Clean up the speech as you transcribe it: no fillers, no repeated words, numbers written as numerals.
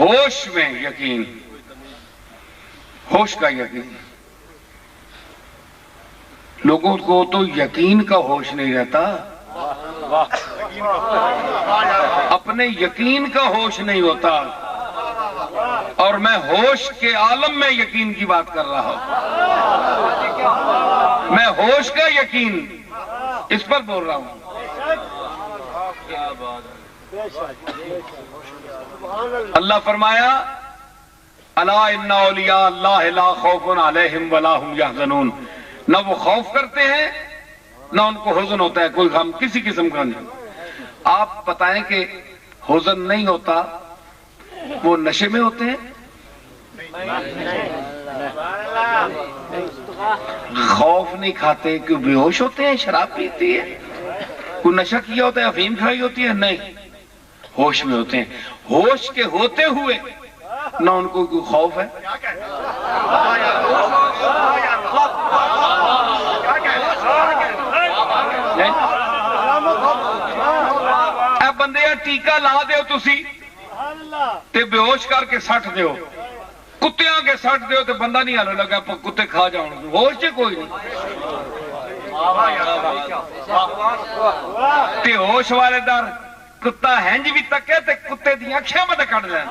ہوش میں یقین، ہوش کا یقین. لوگوں کو تو یقین کا ہوش نہیں رہتا، اپنے یقین کا ہوش نہیں ہوتا، اور میں ہوش کے عالم میں یقین کی بات کر رہا ہوں. میں ہوش کا یقین اس پر بول رہا ہوں. اللہ فرمایا الا ان اولیاء اللہ لا خوف علیہم ولا هم یحزنون. نہ وہ خوف کرتے ہیں نہ ان کو حزن ہوتا ہے، کوئی غم کسی قسم کا نہیں. آپ بتائیں کہ حزن نہیں ہوتا وہ نشے میں ہوتے ہیں؟ خوف نہیں کھاتے کہ بے ہوش ہوتے ہیں؟ شراب پیتی ہے؟ کوئی نشہ کیا ہوتا ہے؟ افیم کھائی ہوتی ہے؟ نہیں، ہوش میں ہوتے ہیں. ہوش کے ہوتے ہوئے نہ ان کو کوئی خوف ہے. اے بندے ٹیکا لا دیو تسی تے بے ہوش کر کے سٹ دیو، کتیاں کے سٹ دیو تے بندہ نہیں ہلنے لگا، کتے کھا جاؤں. ہوش چ کوئی نہیں. تے ہوش والے در کتا ہنج بھی تکے تے کتے دی اکھیاں مت کڈ لین.